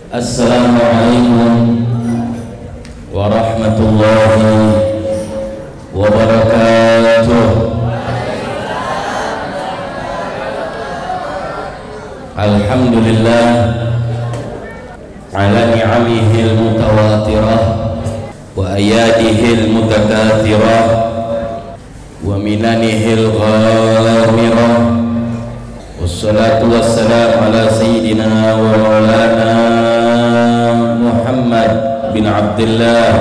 Assalamualaikum warahmatullahi wabarakatuh. Alhamdulillah ala ni'amihil mutawatirah wa ayadihil mutakathirah wa minanihil ghamirah. Wassalatu wassalamu ala sayyidina wa maulana Muhammad bin Abdullah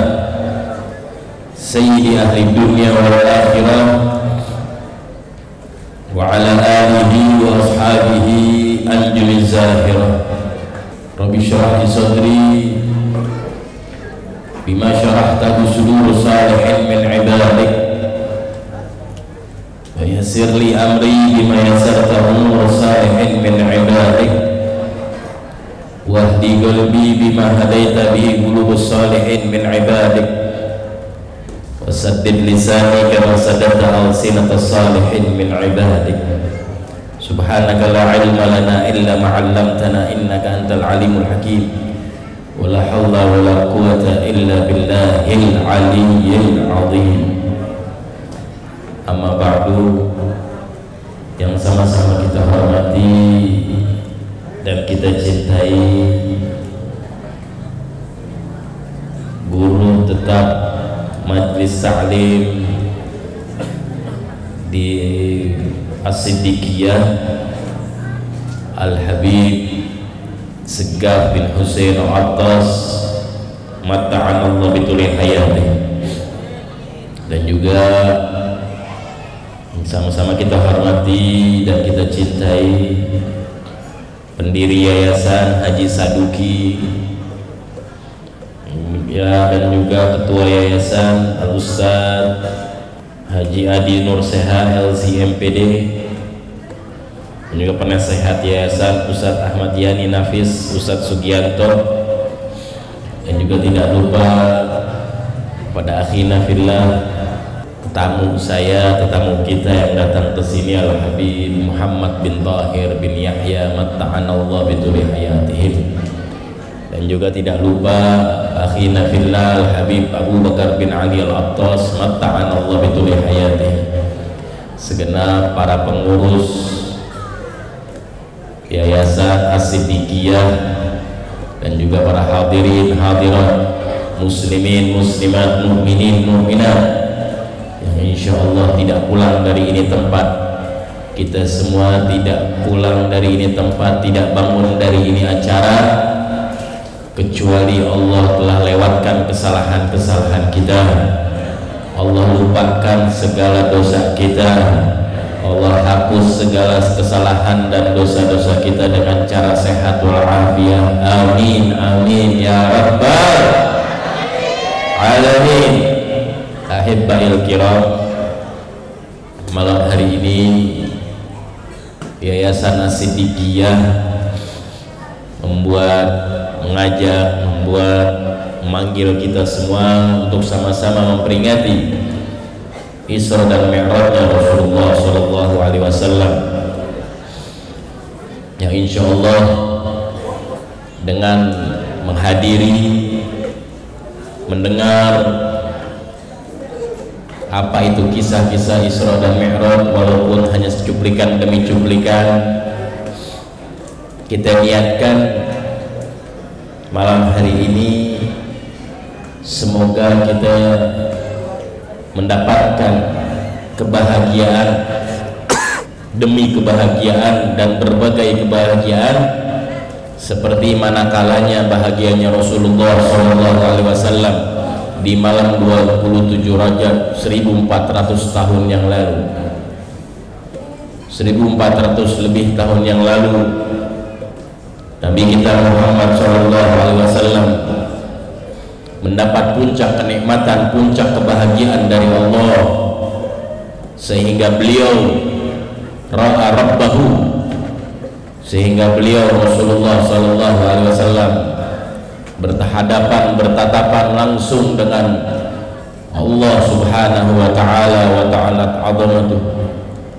sayyidi ahli dunya wal akhirah wa ala alihi wa ashabihi anjuli zahirah. Rabbi syrah li sadri bima syarahtahu sudur salihin min ibadik wa yassir li amri bima yassartahu nur salihin min ibadik wahdi qalbi bima hadaita bihi qulubus salihin min ibadik wasaddid lisani kama saddadta alsinatas salihin min ibadik. Subhanaka la ilma lana illa ma 'allamtana innaka antal alimul hakim wa la haula wa la quwwata illa billahil aliyyil azim. Amma ba'du, yang sama-sama kita hormati dan kita cintai guru tetap Majlis Ta'lim di As-Siddiqiyah Al-Habib Segaf bin Husain Al-Attas matta'anallahu bituli hayati, dan juga sama-sama kita hormati dan kita cintai pendiri Yayasan Haji Saduki ya, dan juga ketua Yayasan Al-Ustaz Haji Adi Nur Seha LCMPD, dan juga penasehat Yayasan Ustaz Ahmad Yani Nafis Ustaz Sugianto, dan juga tidak lupa pada akhina fillah tetamu kita yang datang ke sini Al-Habib Muhammad bin Tahir bin Yahya matta'anallahu bituli hayatihim, dan juga tidak lupa akhina fillah Al-Habib Abu Bakar bin Ali Al-Attas matta'anallahu bituli hayatihim, segenap para pengurus Yayasan As-Siddiqiyah, dan juga para hadirin hadirat, muslimin muslimat, mukminin mukminat yang insyaallah tidak pulang dari ini tempat. Kita semua tidak pulang dari ini tempat, tidak bangun dari ini acara, kecuali Allah telah lewatkan kesalahan-kesalahan kita. Allah lupakan segala dosa kita, Allah hapus segala kesalahan dan dosa-dosa kita dengan cara sehat walafiat. Amin amin ya rabbal alamin. Ahibbail kiram, malam hari ini Yayasan As-Siddiqiyah memanggil kita semua untuk sama-sama memperingati Isra dan Mi'rajnya Rasulullah Sallallahu Alaihi Wasallam, yang insya Allah dengan menghadiri, mendengar apa itu kisah-kisah Isra dan Mi'raj, walaupun hanya cuplikan demi cuplikan, kita niatkan malam hari ini semoga kita mendapatkan kebahagiaan demi kebahagiaan dan berbagai kebahagiaan, seperti manakalanya bahagianya Rasulullah SAW di malam 27 Rajab 1400 tahun yang lalu, 1400 lebih tahun yang lalu, Nabi kita Muhammad SAW mendapat puncak kenikmatan, puncak kebahagiaan dari Allah, sehingga beliau ra'a rabbahu, sehingga beliau Rasulullah SAW bertatapan langsung dengan Allah Subhanahu wa ta'ala wa ta'alat azamatuh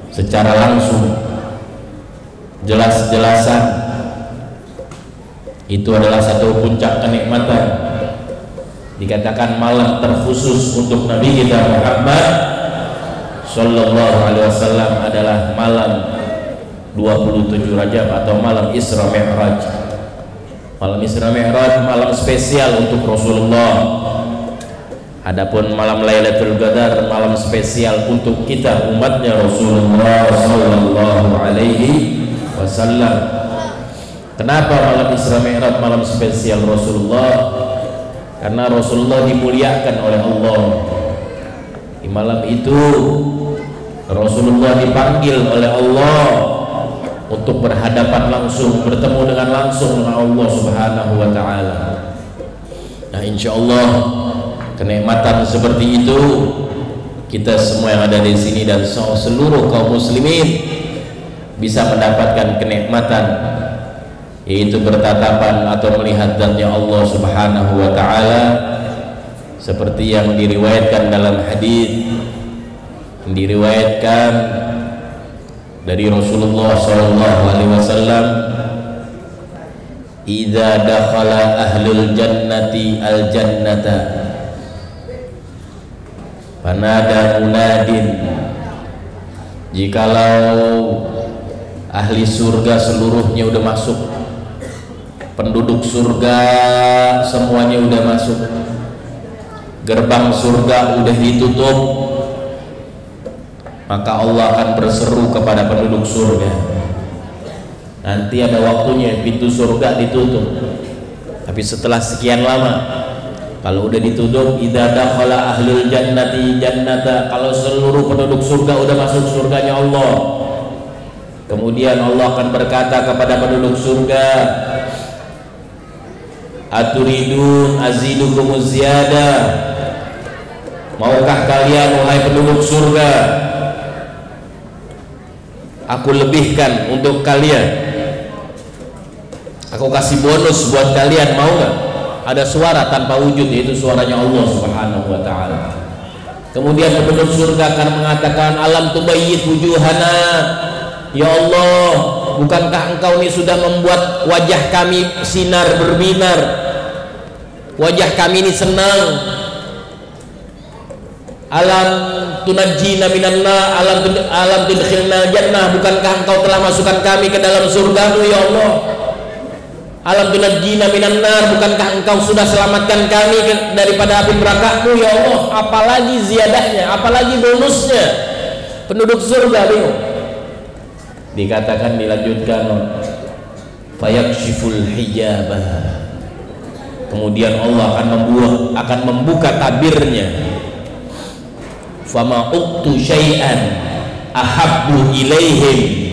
secara langsung, jelas-jelasan Itu adalah satu puncak kenikmatan. Dikatakan malam terkhusus untuk Nabi kita Muhammad Sallallahu Alaihi Wasallam adalah malam 27 Rajab atau malam Isra Mi'raj. Malam Isra Mi'raj malam spesial untuk Rasulullah. Adapun malam Lailatul Qadar malam spesial untuk kita umatnya Rasulullah Sallallahu Alaihi Wasallam. Kenapa malam Isra Mi'raj malam spesial Rasulullah? Karena Rasulullah dimuliakan oleh Allah. Di malam itu Rasulullah dipanggil oleh Allah untuk berhadapan langsung, bertemu dengan langsung dengan Allah Subhanahu wa taala. Nah, insyaallah kenikmatan seperti itu kita semua yang ada di sini dan seluruh kaum muslimin bisa mendapatkan kenikmatan, yaitu bertatapan atau melihat zatnya Allah Subhanahu wa taala seperti yang diriwayatkan dalam hadis, yang diriwayatkan dari Rasulullah sallallahu alaihi wasallam, "Idza dakhala ahlul jannati al jannata fanada munadin." Jikalau ahli surga seluruhnya udah masuk, penduduk surga semuanya udah masuk, gerbang surga udah ditutup, maka Allah akan berseru kepada penduduk surga. Nanti ada waktunya pintu surga ditutup, tapi setelah sekian lama, kalau udah ditutup, idza dakhala ahlul jannati jannata, kalau seluruh penduduk surga udah masuk surganya Allah, kemudian Allah akan berkata kepada penduduk surga, aturidun azidukumuz ziyadah, maukah kalian wahai penduduk surga aku lebihkan untuk kalian, aku kasih bonus buat kalian, mau nggak? Ada suara tanpa wujud, yaitu suaranya Allah Subhanahu wa taala. Kemudian penduduk surga akan mengatakan, alam tubayyit wujuhana, ya Allah, bukankah engkau ini sudah membuat wajah kami sinar berbinar, wajah kami ini senang. Alam tunajjina minanna, alam tudkhilna jannah, bukankah engkau telah masukkan kami ke dalam surgamu ya Allah? Alam tunajjina minanna, bukankah engkau sudah selamatkan kami daripada api neraka-Mu ya Allah? Apalagi ziyadahnya, apalagi bonusnya? Penduduk surga bingung. Dikatakan, dilanjutkan, fayakshiful hijabah, kemudian Allah akan membuka tabirnya, fama uktu syai'an ahabbu ilaihim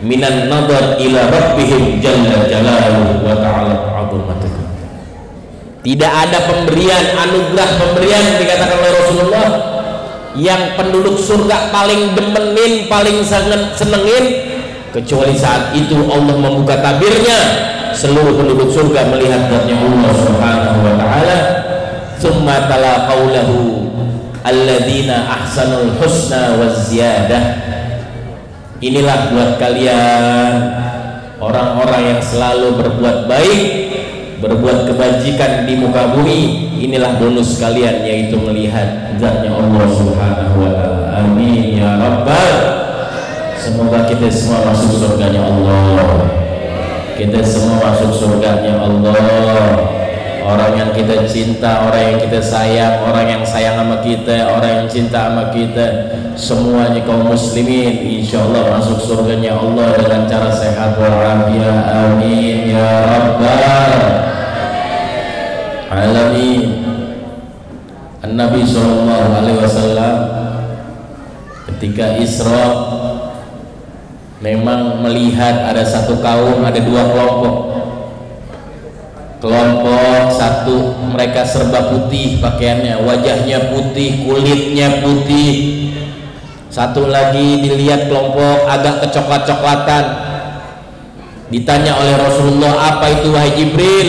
minan nadar ila rabbihim jalla jalaluhu wa ta'ala azamatuhu. Tidak ada pemberian, anugerah pemberian, dikatakan oleh Rasulullah, yang penduduk surga paling demenin, paling senengin, kecuali saat itu Allah membuka tabirnya, seluruh penduduk surga melihat zatnya Allah Subhanahu wa taala. Tsumma tala qaulahu alladzina ahsanul husna waz ziyadah. Inilah buat kalian orang-orang yang selalu berbuat baik, berbuat kebajikan di muka bumi, inilah bonus kalian, yaitu melihat zatnya Allah Subhanahu wa taala. Amin ya rabbal. Semoga kita semua masuk surganya Allah. Kita semua masuk surganya Allah. Orang yang kita cinta, orang yang kita sayang, orang yang sayang sama kita, orang yang cinta sama kita, semuanya kaum muslimin insyaallah masuk surganya Allah dengan cara sehat walafiat. Amin ya rabbal alamin. An-Nabi sallallahu alaihi wasallam ketika Isra memang melihat ada satu kaum, ada dua kelompok. Kelompok satu, mereka serba putih pakaiannya, wajahnya putih, kulitnya putih. Satu lagi dilihat kelompok agak kecoklat-coklatan. Ditanya oleh Rasulullah, apa itu wahai Jibril?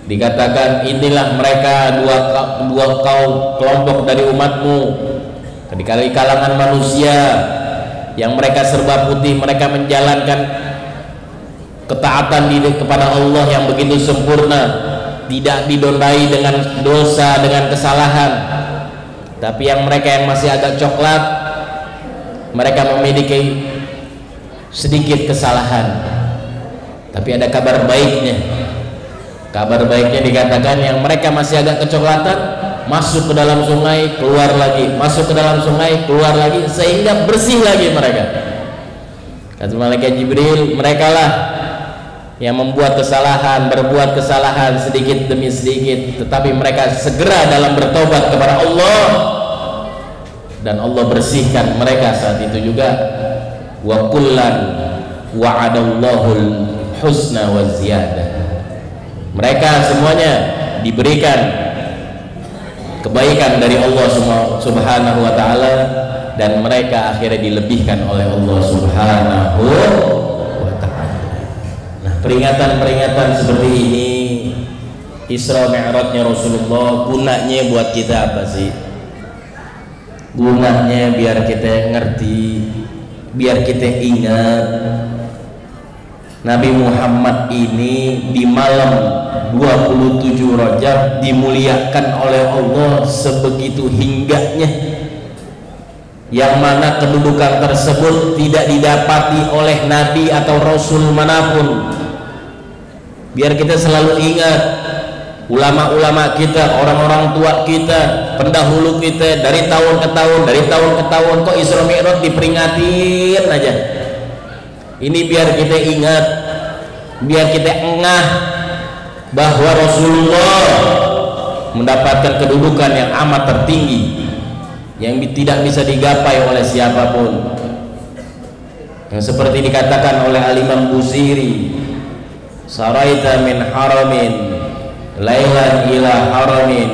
Dikatakan, inilah mereka dua kaum kelompok dari umatmu di kalangan manusia yang mereka serba putih, mereka menjalankan ketaatan kepada Allah yang begitu sempurna, tidak didondai dengan dosa, dengan kesalahan. Tapi yang mereka yang masih agak coklat, mereka memiliki sedikit kesalahan. Tapi ada kabar baiknya. Kabar baiknya dikatakan yang mereka masih agak kecoklatan, masuk ke dalam sungai, keluar lagi, masuk ke dalam sungai, keluar lagi, sehingga bersih lagi mereka. Kata malaikat Jibril, merekalah yang membuat kesalahan, berbuat kesalahan sedikit demi sedikit, tetapi mereka segera dalam bertobat kepada Allah, dan Allah bersihkan mereka saat itu juga. Wa kullan wa'adallahul husna wa ziyadah. Mereka semuanya diberikan kebaikan dari Allah Subhanahu wa taala, dan mereka akhirnya dilebihkan oleh Allah Subhanahu wa taala. Nah, peringatan-peringatan seperti ini, Isra Mi'rajnya Rasulullah, gunanya buat kita apa sih? Gunanya biar kita ngerti, biar kita ingat Nabi Muhammad ini di malam 27 Rajab dimuliakan oleh Allah sebegitu hingganya, yang mana kedudukan tersebut tidak didapati oleh Nabi atau Rasul manapun. Biar kita selalu ingat ulama-ulama kita, orang-orang tua kita, pendahulu kita, dari tahun ke tahun kok Isra Mi'raj diperingatin aja. Ini biar kita ingat, biar kita engah bahwa Rasulullah mendapatkan kedudukan yang amat tertinggi, yang tidak bisa digapai oleh siapapun. Yang seperti dikatakan oleh Al-Imam Busiri, saraita min haramin lailan ila haramin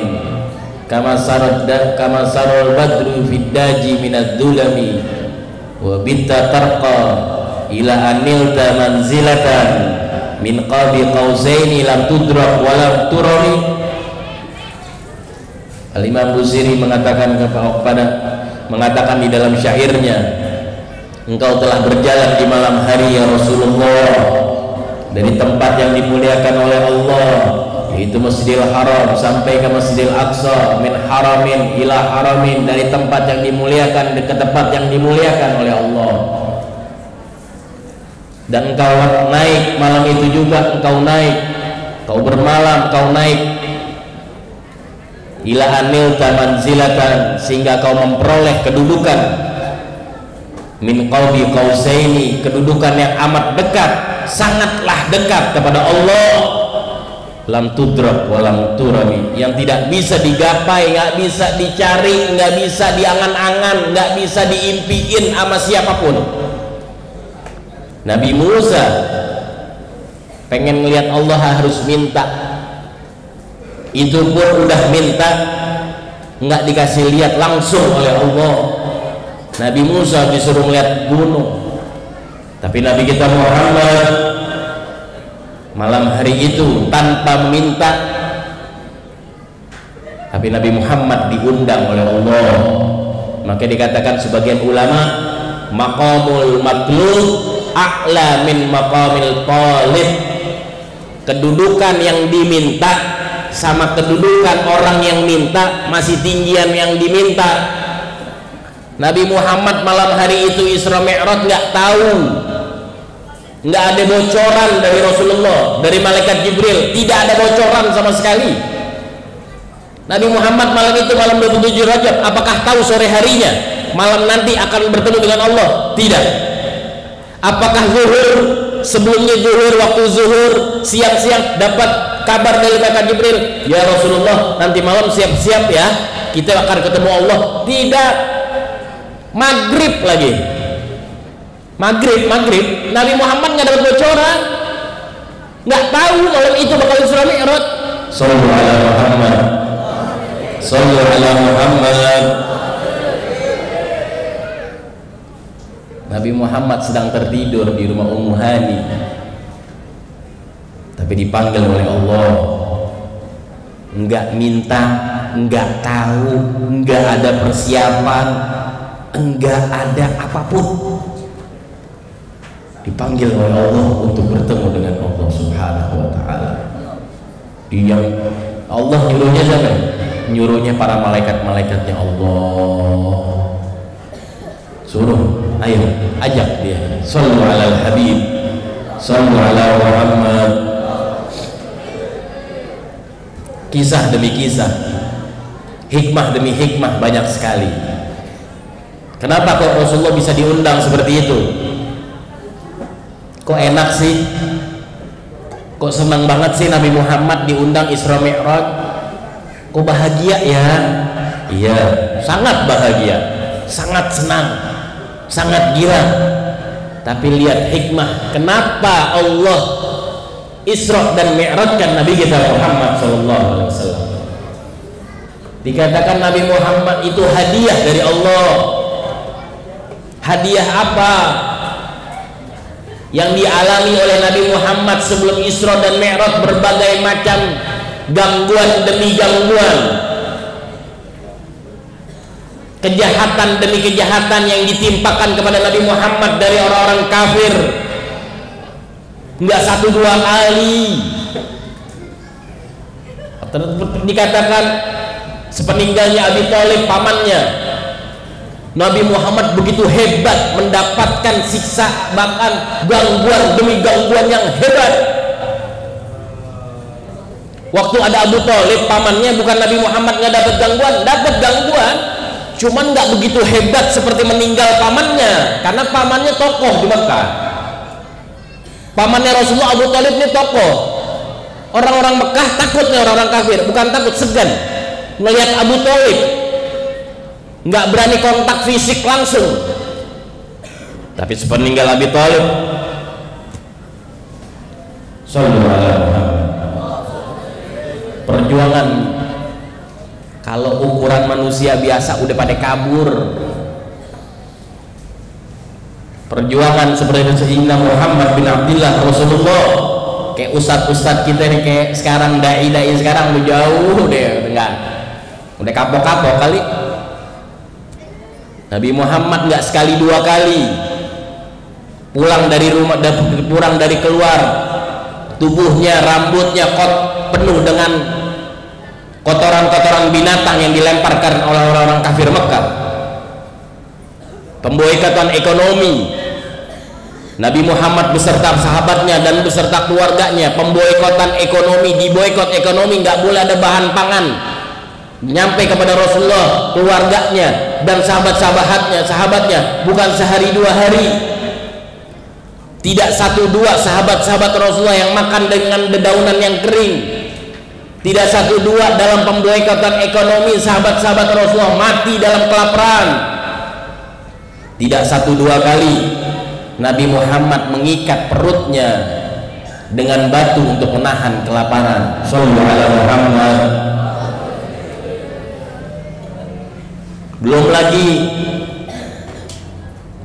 kama sarul badru fid daji minadz zulami wa bitta tarqa ila anilta manzilatan min qabi qausaini lam tudrak wa lam turami. Al-Imam Busiri mengatakan di dalam syairnya, engkau telah berjalan di malam hari ya Rasulullah dari tempat yang dimuliakan oleh Allah, yaitu Masjidil Haram sampai ke Masjidil Aqsa, min haramin ila haramin, dari tempat yang dimuliakan ke tempat yang dimuliakan oleh Allah. Dan engkau naik malam itu juga, engkau bermalam, engkau naik ila anilta manzilatan, sehingga kau memperoleh kedudukan min qawbi qausaini, kedudukan yang amat dekat, sangatlah dekat kepada Allah, lam tudrak wa lam turami, yang tidak bisa digapai, nggak bisa dicari, nggak bisa diangan-angan, nggak bisa diimpiin sama siapapun. Nabi Musa pengen ngelihat Allah harus minta, itu pun udah minta nggak dikasih lihat langsung oleh Allah. Nabi Musa disuruh melihat gunung, tapi Nabi kita Muhammad malam hari itu tanpa minta, tapi Nabi Muhammad diundang oleh Allah. Maka dikatakan sebagian ulama, maqamul matlub a'la min maqamil talib, kedudukan yang diminta sama kedudukan orang yang minta masih tinggian yang diminta. Nabi Muhammad malam hari itu Isra Mi'raj nggak tahu, nggak ada bocoran dari Rasulullah, dari malaikat Jibril, tidak ada bocoran sama sekali. Nabi Muhammad malam itu malam 27 Rajab, apakah tahu sore harinya malam nanti akan bertemu dengan Allah? Tidak. Apakah zuhur, sebelumnya zuhur, waktu zuhur, siang-siang dapat kabar dari malaikat Jibril, ya Rasulullah nanti malam siap-siap ya, kita akan ketemu Allah? Tidak. Maghrib lagi, maghrib Nabi Muhammad nggak dapat bocoran, nggak tahu malam itu bakal Isra Mi'raj. Sallallahu alaihi Muhammad, sallallahu alaihi Muhammad. Nabi Muhammad sedang tertidur di rumah Ummu Hani, tapi dipanggil oleh Allah. Enggak minta, enggak tahu, enggak ada persiapan, enggak ada apapun. dipanggil oleh Allah untuk bertemu dengan Allah Subhanahu wa taala. Yang Allah nyuruhnya siapa? Nyuruhnya para malaikat-malaikatnya Allah. Suruh, ayo ajak dia. Shallu alal habib, shallu ala Muhammad. Kisah demi kisah, hikmah demi hikmah banyak sekali. Kenapa kok Rasulullah bisa diundang seperti itu? Kok enak sih? Kok senang banget sih Nabi Muhammad diundang Isra Mi'raj? Kok bahagia ya? Iya, sangat bahagia, sangat senang, sangat gila. Tapi lihat hikmah, kenapa Allah Isra dan Mi'rajkan Nabi kita Muhammad SAW. Dikatakan Nabi Muhammad itu hadiah dari Allah. Hadiah apa yang dialami oleh Nabi Muhammad sebelum Isra dan Mi'raj? Berbagai macam gangguan demi gangguan, kejahatan demi kejahatan yang ditimpakan kepada Nabi Muhammad dari orang-orang kafir. Enggak satu dua kali. Dikatakan sepeninggalnya Abi Thalib, pamannya, Nabi Muhammad begitu hebat mendapatkan siksa, bahkan gangguan demi gangguan yang hebat. Waktu ada Abu Thalib, pamannya, bukan Nabi Muhammad nggak dapat gangguan, cuman nggak begitu hebat seperti meninggal pamannya, karena pamannya tokoh di Mekah. Pamannya Rasulullah, Abu Thalib ini tokoh. Orang-orang Mekah takutnya, orang-orang kafir, bukan takut, segan melihat Abu Thalib, nggak berani kontak fisik langsung. Tapi sepeninggal Abi Thalib, sallallahu alaihi wasallam, perjuangan kalau ukuran manusia biasa udah pada kabur. Perjuangan seperti Sayyidina Muhammad bin Abdullah Rasulullah, kayak ustadz-ustadz kita nih, kayak sekarang dai-dai sekarang udah jauh deh, enggak, udah kapok-kapok kali. Nabi Muhammad nggak sekali dua kali pulang dari rumah, pulang dari keluar, tubuhnya, rambutnya penuh dengan kotoran-kotoran binatang yang dilemparkan oleh orang-orang kafir Mekah. Pemboikatan ekonomi, Nabi Muhammad beserta sahabatnya dan beserta keluarganya, pemboikotan ekonomi, diboikot ekonomi, nggak boleh ada bahan pangan nyampe kepada Rasulullah, keluarganya dan sahabatnya, bukan sehari dua hari, tidak satu dua sahabat-sahabat Rasulullah yang makan dengan dedaunan yang kering, tidak satu dua dalam pemboikotan ekonomi sahabat-sahabat Rasulullah mati dalam kelaparan. Tidak satu dua kali Nabi Muhammad mengikat perutnya dengan batu untuk menahan kelaparan. Sallallahu alaihi Muhammad. Belum lagi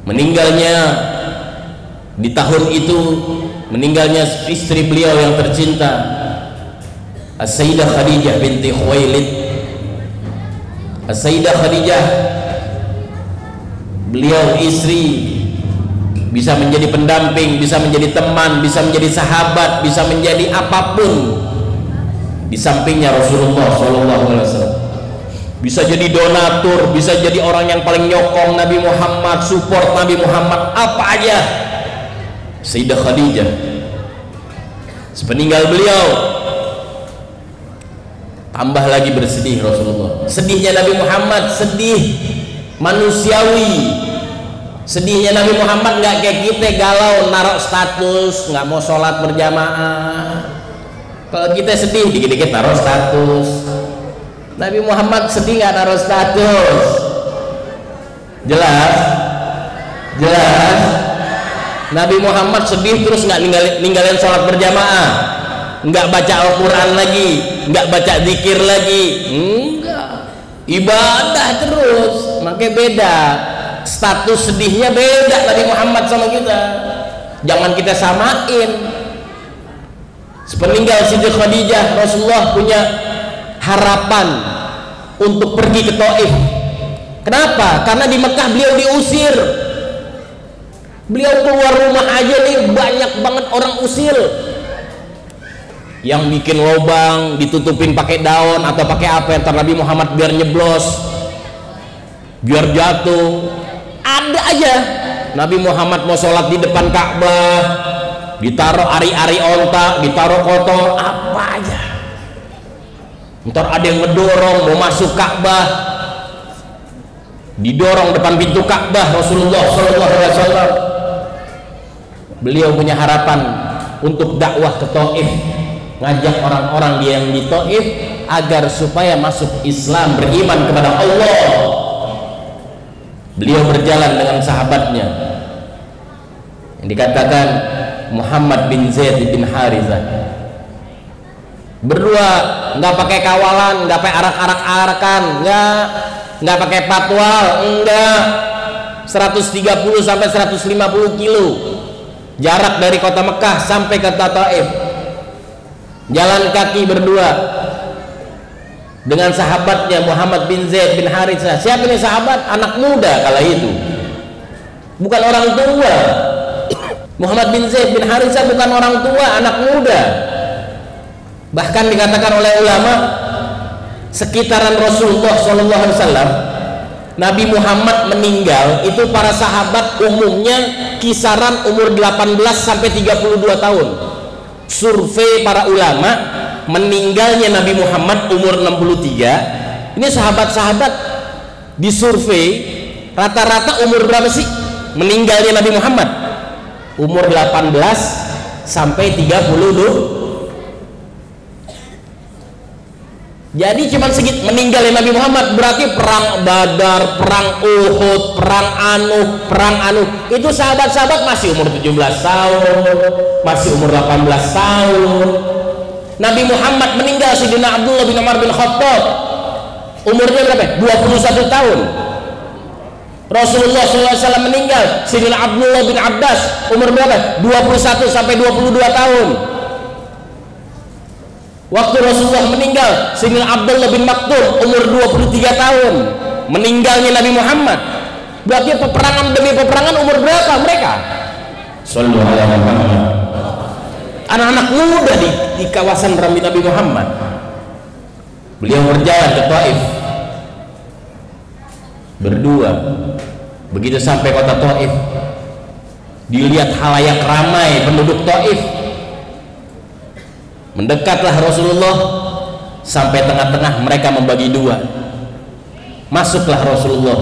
meninggalnya di tahun itu, meninggalnya istri beliau yang tercinta, As-Sayyidah Khadijah binti Khuwailid. As-Sayyidah Khadijah, beliau istri, bisa menjadi pendamping, bisa menjadi teman, bisa menjadi sahabat, bisa menjadi apapun di sampingnya Rasulullah SAW. Bisa jadi donatur, bisa jadi orang yang paling nyokong Nabi Muhammad, support Nabi Muhammad, apa aja. Sayyidah Khadijah, sepeninggal beliau tambah lagi bersedih Rasulullah. Sedihnya Nabi Muhammad sedih manusiawi. Sedihnya Nabi Muhammad nggak kayak kita galau naruh status, nggak mau sholat berjamaah. Kalau kita sedih dikit-dikit naruh status. Nabi Muhammad sedih nggak naruh status. Jelas. Nabi Muhammad sedih terus nggak ninggalin sholat berjamaah, nggak baca Al-Quran lagi, nggak baca zikir lagi, enggak, ibadah terus. Makanya beda, status sedihnya beda Nabi Muhammad sama kita, jangan kita samain. Sepeninggal Siti Khadijah, Rasulullah punya harapan untuk pergi ke Taif. Kenapa? Karena di Mekah beliau diusir. Beliau keluar rumah aja nih banyak banget orang usil. Yang bikin lubang ditutupin pakai daun atau pakai apa, entar Nabi Muhammad biar nyeblos, biar jatuh. Ada aja. Nabi Muhammad mau sholat di depan Ka'bah, ditaruh ari-ari onta, ditaruh kotor, apa aja. Ntar ada yang ngedorong mau masuk Ka'bah, didorong depan pintu Ka'bah Rasulullah SAW. Beliau punya harapan untuk dakwah ke Taif, ngajak orang-orang yang di Taif agar supaya masuk Islam, beriman kepada Allah. Beliau berjalan dengan sahabatnya yang dikatakan Muhammad bin Zaid bin Harithah. Berdua, nggak pakai kawalan, nggak pakai arak-arakan, nggak pakai patwal, enggak. 130 sampai 150 kilo jarak dari kota Mekah sampai ke Taif. Jalan kaki berdua dengan sahabatnya Muhammad bin Zaid bin Harithah. Siapa ini sahabat? Anak muda kala itu, bukan orang tua. Muhammad bin Zaid bin Harithah bukan orang tua, anak muda. Bahkan dikatakan oleh ulama sekitaran Rasulullah SAW, Nabi Muhammad meninggal itu para sahabat umumnya kisaran umur 18 sampai 32 tahun. Survei para ulama, meninggalnya Nabi Muhammad umur 63. Ini sahabat-sahabat disurvei rata-rata umur berapa sih meninggalnya Nabi Muhammad? Umur 18 sampai 32. Jadi cuma segit meninggalnya Nabi Muhammad, berarti perang Badar, perang Uhud, perang Anu itu sahabat-sahabat masih umur 17 tahun, masih umur 18 tahun. Nabi Muhammad meninggal, Sayyidina Abdullah bin Umar bin Khattab umurnya berapa? 21 tahun. Rasulullah SAW meninggal, Sayyidina Abdullah bin Abbas umur berapa? 21 sampai 22 tahun. Waktu Rasulullah meninggal, Sayyidina Abdullah bin Maktum umur 23 tahun. Meninggalnya Nabi Muhammad. Berarti peperangan demi peperangan umur berapa mereka? Sallallahu alaihi wasallam. Anak-anak muda di kawasan Nabi Muhammad. Beliau berjalan ke Taif berdua. Begitu sampai kota Taif, dilihat halayak ramai penduduk Taif. Mendekatlah Rasulullah, sampai tengah-tengah mereka membagi dua. Masuklah Rasulullah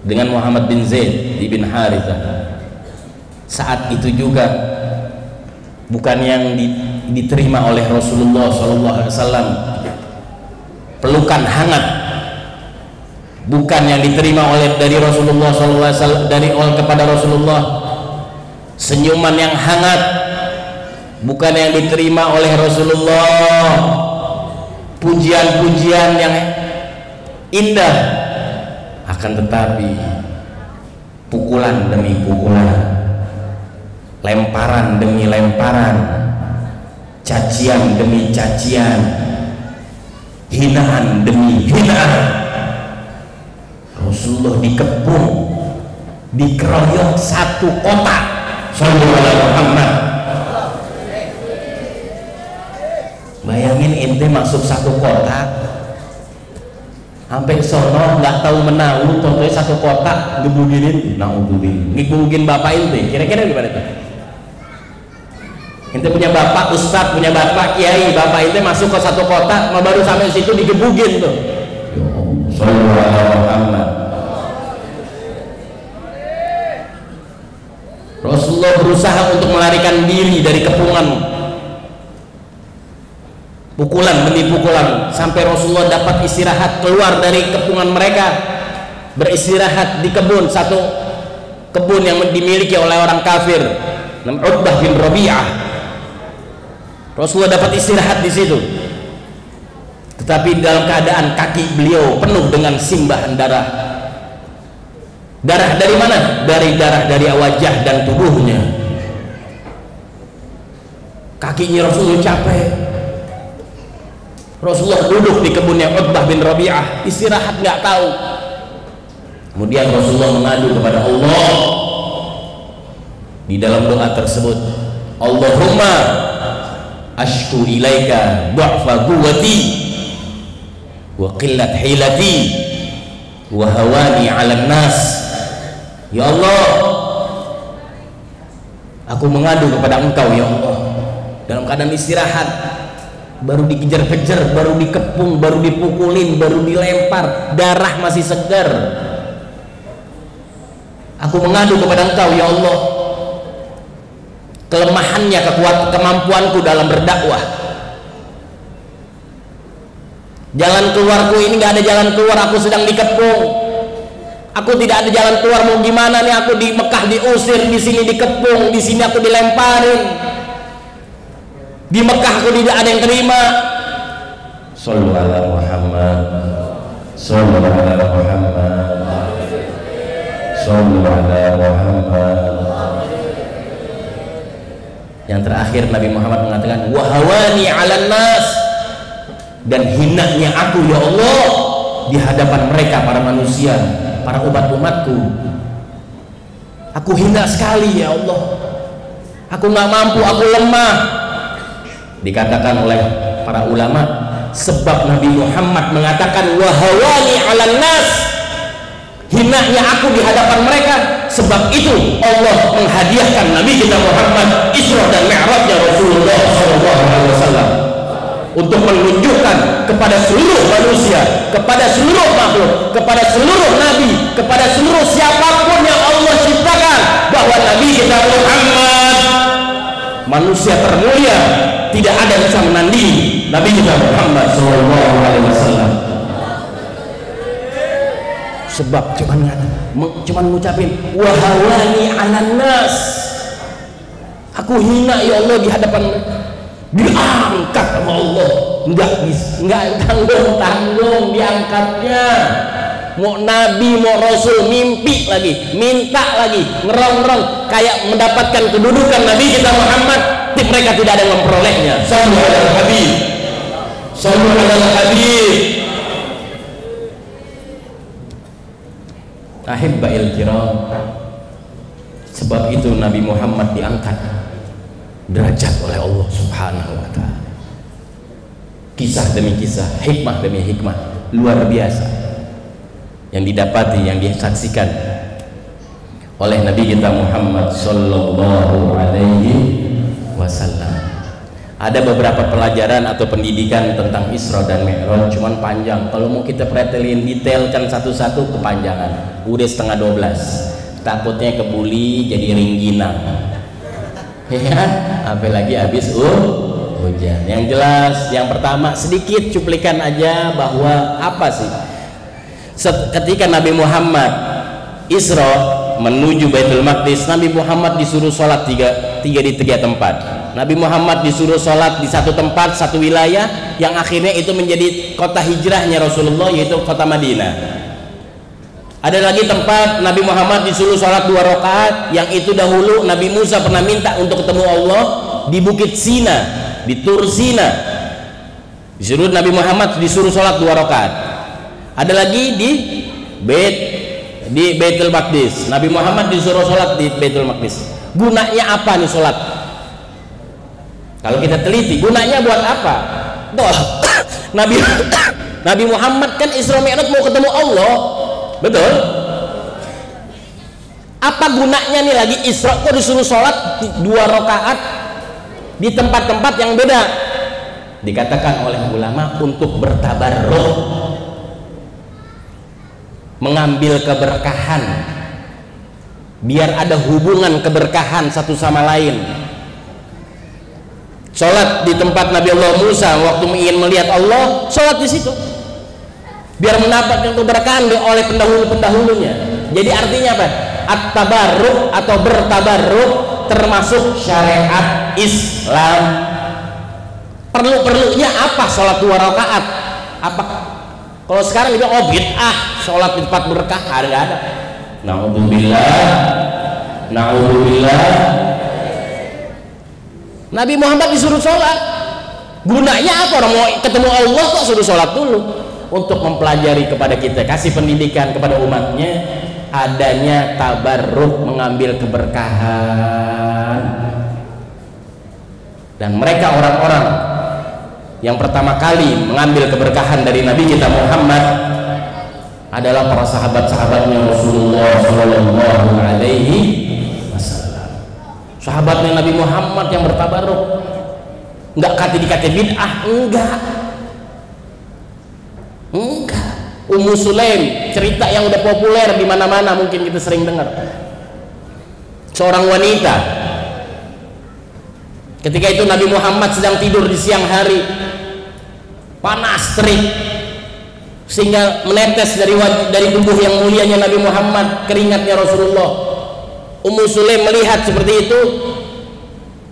dengan Muhammad bin Zaid bin Harithah. Saat itu juga bukan yang diterima oleh Rasulullah SAW pelukan hangat, bukan yang diterima dari Rasulullah SAW kepada Rasulullah senyuman yang hangat, bukan yang diterima oleh Rasulullah pujian-pujian yang indah, akan tetapi pukulan demi pukulan, lemparan demi lemparan, cacian demi cacian, hinaan demi hinaan. Rasulullah dikepung, dikeroyok satu kota. Sallallahu alaihi Muhammad. Bayangin ente masuk satu kota, sampai sono nggak tahu menahu, contohnya satu kota gebuginin, ngebugin bapak ente, kira-kira gimana tuh? Ente punya bapak ustadz, punya bapak kiai, bapak ente masuk ke satu kota, baru sampai situ digebugin tuh. Rasulullah berusaha untuk melarikan diri dari kepungan pukulan demi pukulan, sampai Rasulullah dapat istirahat keluar dari kepungan mereka, beristirahat di kebun, satu kebun yang dimiliki oleh orang kafir, Utbah bin Rabi'ah. Rasulullah dapat istirahat di situ, tetapi dalam keadaan kaki beliau penuh dengan simbahan darah. Darah dari mana? Darah dari wajah dan tubuhnya. Kakinya Rasulullah capek. Rasulullah duduk di kebunnya Utbah bin Rabi'ah, istirahat nggak tahu. Kemudian Rasulullah mengadu kepada Allah, Di dalam doa tersebut, Allahumma ashku ilaika du'fa quwwati wa qillat hilati wa hawani 'alan nas. Ya Allah, aku mengadu kepada Engkau ya Allah dalam keadaan istirahat, baru dikejar-kejar, baru dikepung, baru dipukulin, baru dilempar, darah masih segar. Aku mengadu kepada Engkau ya Allah kelemahannya kemampuanku dalam berdakwah. Jalan keluarku ini gak ada jalan keluar, aku sedang dikepung. Aku tidak ada jalan keluar, mau gimana nih? Aku di Mekah diusir, di sini dikepung, di sini aku dilemparin. Di Mekah aku tidak ada yang terima. Shallu ala Muhammad, shallu ala Muhammad, shallu ala Muhammad. Yang terakhir Nabi Muhammad mengatakan wahawani 'alan nas, dan hinanya aku ya Allah di hadapan mereka para manusia, para umat-umatku. Aku hina sekali ya Allah, aku nggak mampu, aku lemah. Dikatakan oleh para ulama, sebab Nabi Muhammad mengatakan wahawani 'alan nas, hinanya aku di hadapan mereka, sebab itu Allah menghadiahkan Nabi kita Muhammad Isra dan Mi'rajnya Rasulullah SAW untuk menunjukkan kepada seluruh manusia, kepada seluruh makhluk, kepada seluruh nabi, kepada seluruh siapapun yang Allah ciptakan, bahwa Nabi kita Muhammad manusia termulia, tidak ada yang bisa menandingi Nabi kita Muhammad SAW. Sebab cuman ngucapin wahawani 'alan nas, aku hina ya Allah di hadapan, diangkat sama Allah, enggak tanggung diangkatnya. Mau nabi mau rasul mimpi lagi, minta lagi, ngerong-ngerong kayak mendapatkan kedudukan Nabi kita Muhammad, mereka tidak ada yang memperolehnya. Sallu alal habib, sallu alal habib. Ahibba'il kiram, sebab itu Nabi Muhammad diangkat derajat oleh Allah Subhanahu wa ta'ala. Kisah demi kisah, hikmah demi hikmah luar biasa yang didapati, yang disaksikan oleh Nabi kita Muhammad sallallahu alaihi wasallam. Ada beberapa pelajaran atau pendidikan tentang Isra dan Mi'raj, cuman panjang. Kalau mau kita pretelin detailkan satu-satu kepanjangan. Udah 11:30. Takutnya kebuli jadi ringginang. Ya, apalagi habis hujan. Yang jelas, yang pertama sedikit cuplikan aja bahwa apa sih? Ketika Nabi Muhammad Isra menuju Baitul Maqdis, Nabi Muhammad disuruh sholat di tiga tempat. Nabi Muhammad disuruh sholat di satu tempat, satu wilayah yang akhirnya itu menjadi kota hijrahnya Rasulullah, yaitu kota Madinah. Ada lagi tempat Nabi Muhammad disuruh sholat 2 rakaat, yang itu dahulu Nabi Musa pernah minta untuk ketemu Allah di Bukit Sina, di Tur Sina. Disuruh Nabi Muhammad disuruh sholat 2 rakaat. Ada lagi di Baitul Maqdis, Nabi Muhammad disuruh sholat di Baitul Maqdis. Gunanya apa nih sholat? Kalau kita teliti, gunanya buat apa? Nabi Muhammad kan Isra Mi'raj mau ketemu Allah, betul? Apa gunanya nih lagi Isra kok disuruh sholat 2 rakaat di tempat-tempat yang beda? Dikatakan oleh ulama untuk bertabarruk, mengambil keberkahan, biar ada hubungan keberkahan satu sama lain. Sholat di tempat Nabi Allah Musa waktu ingin melihat Allah, sholat di situ biar mendapatkan keberkahan oleh pendahulu-pendahulunya. Jadi artinya apa? At-tabarruk atau bertabarruk termasuk syariat Islam. Perlunya apa sholat 2 rakaat? Apa? Kalau sekarang itu bid'ah, sholat di tempat berkah, ada. Na'udzubillah. Nabi Muhammad disuruh sholat, gunanya apa? Orang mau ketemu Allah kok suruh sholat dulu, untuk mempelajari kepada kita, kasih pendidikan kepada umatnya adanya tabarruk, mengambil keberkahan. Dan mereka orang-orang yang pertama kali mengambil keberkahan dari Nabi kita Muhammad adalah para sahabat-sahabatnya Rasulullah Shallallahu Alaihi Wasallam. Sahabatnya Nabi Muhammad yang bertabaruk, nggak dikata bid'ah, enggak. Ummu Sulaim, cerita yang udah populer di mana-mana, mungkin kita sering dengar. Seorang wanita, ketika itu Nabi Muhammad sedang tidur di siang hari, panas terik, sehingga menetes dari tubuh yang mulianya Nabi Muhammad keringatnya Rasulullah. Ummu Sulaim melihat seperti itu.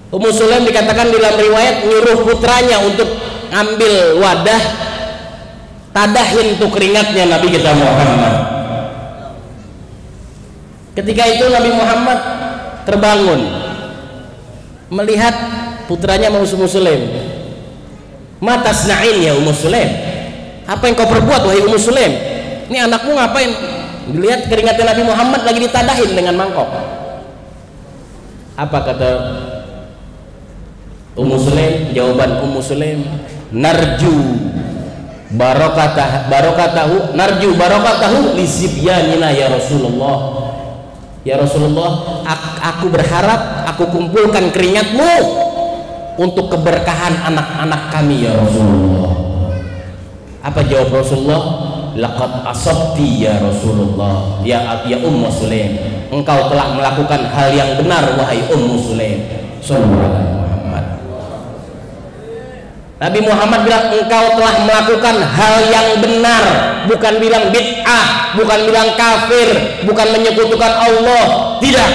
Ummu Sulaim dikatakan dalam riwayat nyuruh putranya untuk ambil wadah, tadahin tuh keringatnya Nabi kita Muhammad. Ketika itu Nabi Muhammad terbangun melihat putranya Ummu Sulaim. Matasna'in ya Ummu Sulaim, apa yang kau perbuat wahai Ummu Sulaim? Ini anakmu ngapain? Dilihat keringatnya Nabi Muhammad lagi ditadahin dengan mangkok. Apa kata Ummu Sulaim? Jawaban Ummu Sulaim, narju barokatahu li sibyanina ya Rasulullah. Ya Rasulullah, aku berharap aku kumpulkan keringatmu untuk keberkahan anak-anak kami ya Rasulullah. Apa jawab Rasulullah? Laqad asabti ya Rasulullah, ya Ummu Sulaim, engkau telah melakukan hal yang benar wahai Ummu Sulaim. Sallallahu alaihi Muhammad. Nabi Muhammad bilang engkau telah melakukan hal yang benar, bukan bilang bid'ah, bukan bilang kafir, bukan menyekutukan Allah, tidak.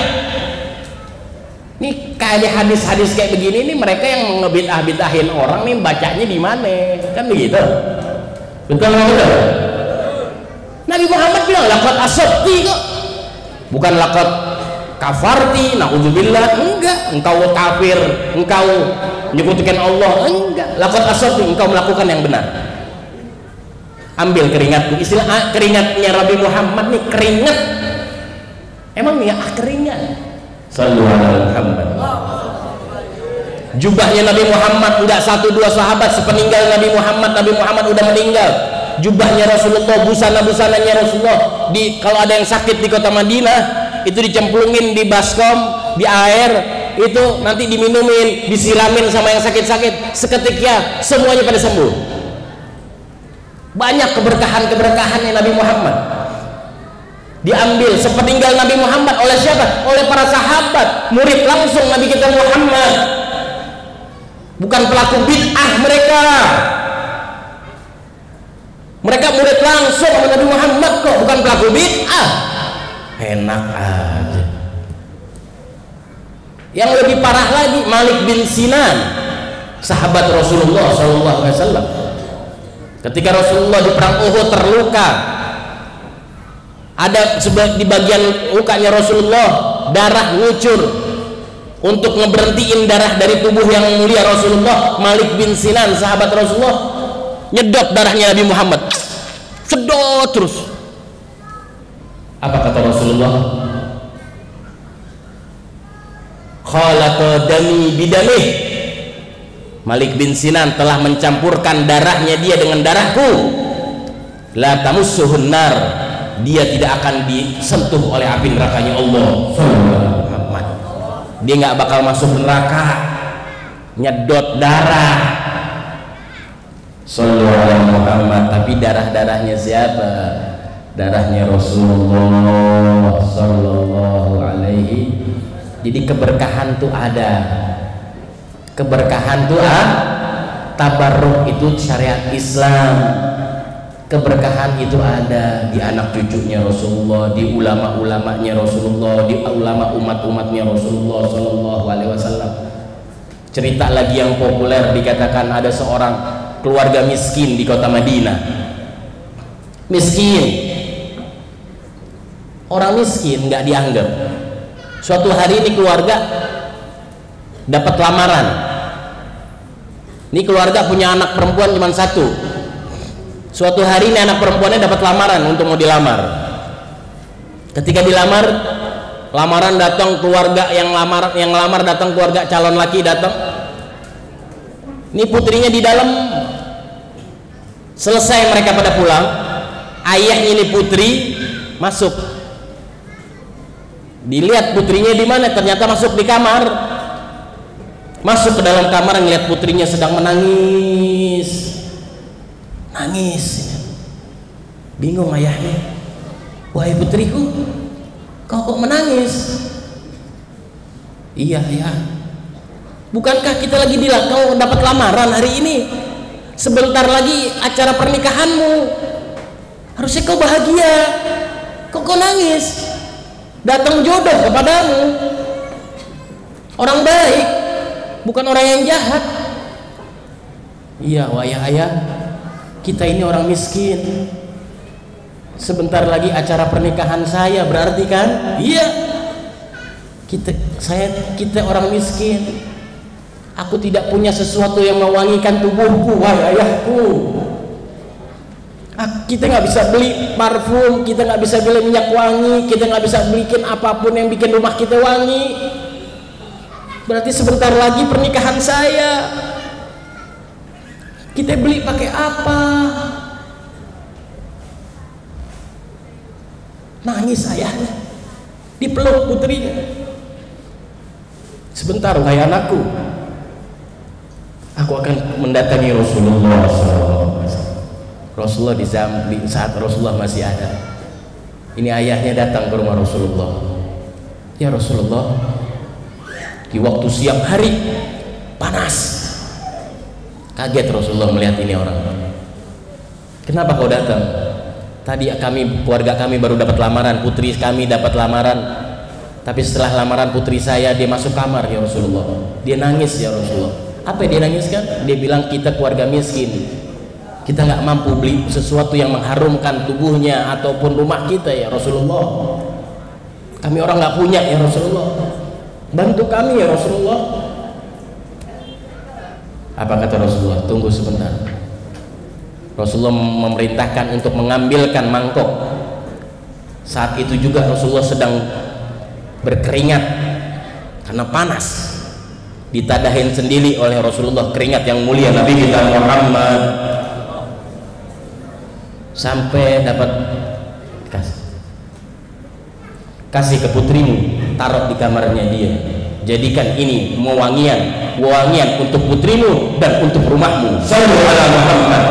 Ini kayak hadis-hadis kayak begini nih, mereka yang ngebid'ah-bid'ahin orang nih bacanya di mana? Kan begitu. Betul nggak betul? Nabi Muhammad bilang laqad asabti kok, bukan laqad kafarti, naudzubillah, enggak. Engkau kafir, engkau menyekutukan Allah, enggak. Laqad asabti, engkau melakukan yang benar. Ambil keringatku, istilah keringatnya Nabi Muhammad nih keringat. Emang ya keringat. Sallallahu alaihi Muhammad. Jubahnya Nabi Muhammad enggak satu dua sahabat sepeninggal Nabi Muhammad udah meninggal. Jubahnya Rasulullah, busana-busananya Rasulullah, kalau ada yang sakit di kota Madinah itu dicemplungin di baskom, di air, itu nanti diminumin, disiramin sama yang sakit-sakit, seketika semuanya pada sembuh. Banyak keberkahan-keberkahannya Nabi Muhammad diambil sepeninggal Nabi Muhammad oleh siapa? Oleh para sahabat, murid langsung Nabi kita Muhammad, bukan pelaku bid'ah mereka. Mereka murid langsung sama Nabi Muhammad kok, bukan pelaku bid'ah. Enak aja. Yang lebih parah lagi, Malik bin Sinan, sahabat Rasulullah SAW. Ketika Rasulullah di perang Uhud terluka, ada di bagian lukanya Rasulullah darah ngucur. Untuk ngeberhentiin darah dari tubuh yang mulia Rasulullah, Malik bin Sinan, sahabat Rasulullah, nyedot darahnya Nabi Muhammad, sedot terus. Apa kata Rasulullah? Khalaqa dami bidamih, Malik bin Sinan telah mencampurkan darahnya dia dengan darahku. La tamussuhun nar, dia tidak akan disentuh oleh api nerakanya Allah. Muhammad, dia nggak bakal masuk neraka. Nyedot darah Sallallahu alaihi Muhammad, tapi darahnya siapa? Darahnya Rasulullah Sallallahu alaihi. Jadi keberkahan tuh ada, keberkahan tuh tabarruk itu syariat Islam. Keberkahan itu ada di anak cucunya Rasulullah, di ulama-ulamanya Rasulullah, di ulama umat-umatnya Rasulullah Sallallahu alaihi wasallam. Cerita lagi yang populer, dikatakan ada seorang keluarga miskin di kota Madinah. Miskin, orang miskin nggak dianggap. Suatu hari ini keluarga dapat lamaran. Ini keluarga punya anak perempuan cuma satu. Suatu hari ini anak perempuannya dapat lamaran untuk mau dilamar. Ketika dilamar, lamaran datang, keluarga yang lamar datang, keluarga calon laki datang. Ini putrinya di dalam. Selesai mereka pada pulang, ayahnya ini putri masuk. Dilihat putrinya di mana, ternyata masuk di kamar. Masuk ke dalam kamar, ngeliat putrinya sedang menangis. Nangis. Bingung ayahnya. Wahai putriku, kau kok menangis? Iya, ayah. Bukankah kita lagi kau dapat lamaran hari ini? Sebentar lagi acara pernikahanmu. Harusnya kau bahagia. Kok nangis? Datang jodoh kepadamu. Orang baik, bukan orang yang jahat. Iya, wahai ayah, kita ini orang miskin. Sebentar lagi acara pernikahan saya, berarti kan? Iya. Kita orang miskin. Aku tidak punya sesuatu yang mewangikan tubuhku, wahai ayahku. Kita nggak bisa beli parfum, kita nggak bisa beli minyak wangi, kita nggak bisa bikin apapun yang bikin rumah kita wangi. Berarti sebentar lagi pernikahan saya. Kita beli pakai apa? Nangis ayahnya, dipeluk putrinya. Sebentar, wahai anakku, aku akan mendatangi Rasulullah SAW. Rasulullah di saat Rasulullah masih ada. Ini ayahnya datang ke rumah Rasulullah. Ya Rasulullah, di waktu siang hari panas. Kaget Rasulullah melihat ini orang. Kenapa kau datang? Tadi keluarga kami baru dapat lamaran, putri kami dapat lamaran. Tapi setelah lamaran putri saya, dia masuk kamar ya Rasulullah. Dia nangis ya Rasulullah. Apa yang dia nangiskan? Dia bilang kita keluarga miskin, kita nggak mampu beli sesuatu yang mengharumkan tubuhnya ataupun rumah kita ya Rasulullah. Kami orang nggak punya ya Rasulullah, bantu kami ya Rasulullah. Apa kata Rasulullah? Tunggu sebentar. Rasulullah memerintahkan untuk mengambilkan mangkok. Saat itu juga Rasulullah sedang berkeringat karena panas. Ditadahin sendiri oleh Rasulullah keringat yang mulia Nabi kita Muhammad. Sampai dapat kasih ke putrimu, taruh di kamarnya dia. Jadikan ini wewangian untuk putrimu dan untuk rumahmu. Sallallahu alaihi Muhammad.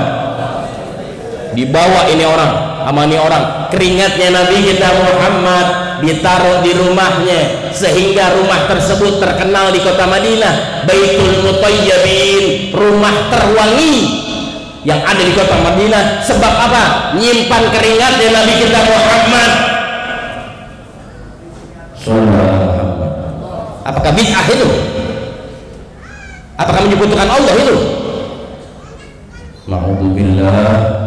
Dibawa ini orang, keringatnya Nabi kita Muhammad ditaruh di rumahnya, sehingga rumah tersebut terkenal di kota Madinah, Baitul Mutayyibin, rumah terwangi yang ada di kota Madinah. Sebab apa? Nyimpan keringatnya Nabi kita Muhammad. Apakah bid'ah itu? Apakah menyebutkan Allah itu? Na'udzubillah.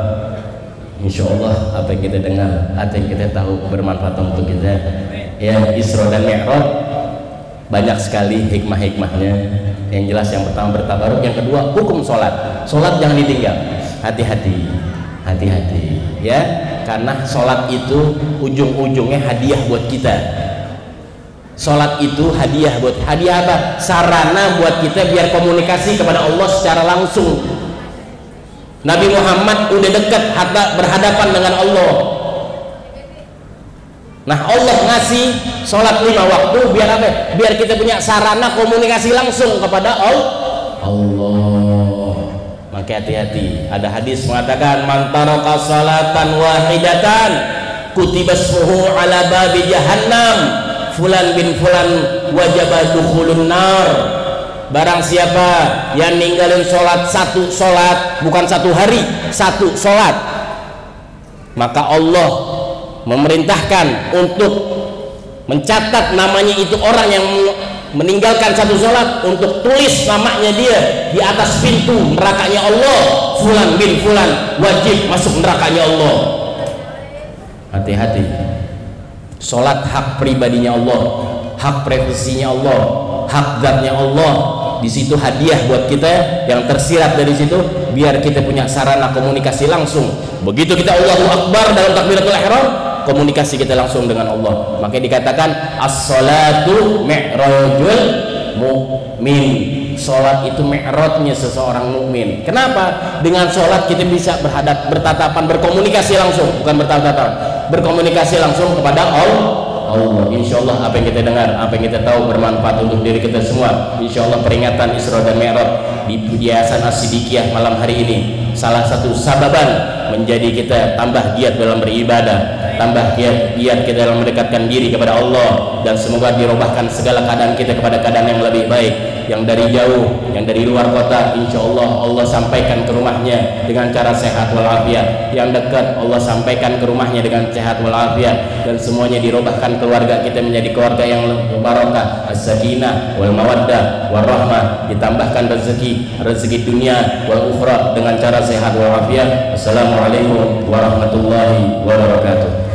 Insyaallah apa yang kita dengar, apa yang kita tahu bermanfaat untuk kita. Ya, Isra dan Mi'raj banyak sekali hikmah-hikmahnya. Yang jelas yang pertama bertabaruk, yang kedua hukum sholat. Sholat jangan ditinggal. Hati-hati ya, karena sholat itu ujung-ujungnya hadiah buat kita. Sholat itu hadiah apa? Sarana buat kita biar komunikasi kepada Allah secara langsung. Nabi Muhammad udah dekat berhadapan dengan Allah. Nah, Allah ngasih sholat 5 waktu biar apa? Biar kita punya sarana komunikasi langsung kepada Allah. Maka hati-hati. Ada hadis mengatakan man taraka salatan wahidatan kutiba ismuhu ala babi jahannam fulan bin fulan wajaba dukhulun nar. Barang siapa yang ninggalin satu sholat, bukan satu hari, satu sholat, maka Allah memerintahkan untuk mencatat namanya itu orang yang meninggalkan satu sholat, untuk tulis namanya dia di atas pintu nerakanya Allah. Fulan bin fulan wajib masuk nerakanya Allah. Hati-hati. Sholat hak pribadinya Allah, hak privasinya Allah, hak zatnya Allah. Di situ hadiah buat kita yang tersirat dari situ, biar kita punya sarana komunikasi langsung. Begitu kita Allahu Akbar dalam takbiratul ihram, komunikasi kita langsung dengan Allah. Maka dikatakan as-salatu mi'rajul mu'min. Salat itu mi'rajnya seseorang mukmin. Kenapa? Dengan salat kita bisa bertatapan, berkomunikasi langsung, bukan bertatap, berkomunikasi langsung kepada Allah. Insya Allah apa yang kita dengar, apa yang kita tahu bermanfaat untuk diri kita semua. Insya Allah peringatan Isra dan Mi'raj di Yayasan As-Siddiqiyah malam hari ini salah satu sababan menjadi kita tambah giat dalam beribadah, tambah giat kita dalam mendekatkan diri kepada Allah, dan semoga dirubahkan segala keadaan kita kepada keadaan yang lebih baik. Yang dari jauh, yang dari luar kota, insya Allah sampaikan ke rumahnya dengan cara sehat walafiat. Yang dekat Allah sampaikan ke rumahnya dengan sehat walafiat, dan semuanya dirubahkan keluarga kita menjadi keluarga yang barokah, as-sakinah wal mawaddah warahmah, ditambahkan rezeki dunia wal ukhra dengan cara sehat walafiat. Assalamualaikum warahmatullahi wabarakatuh.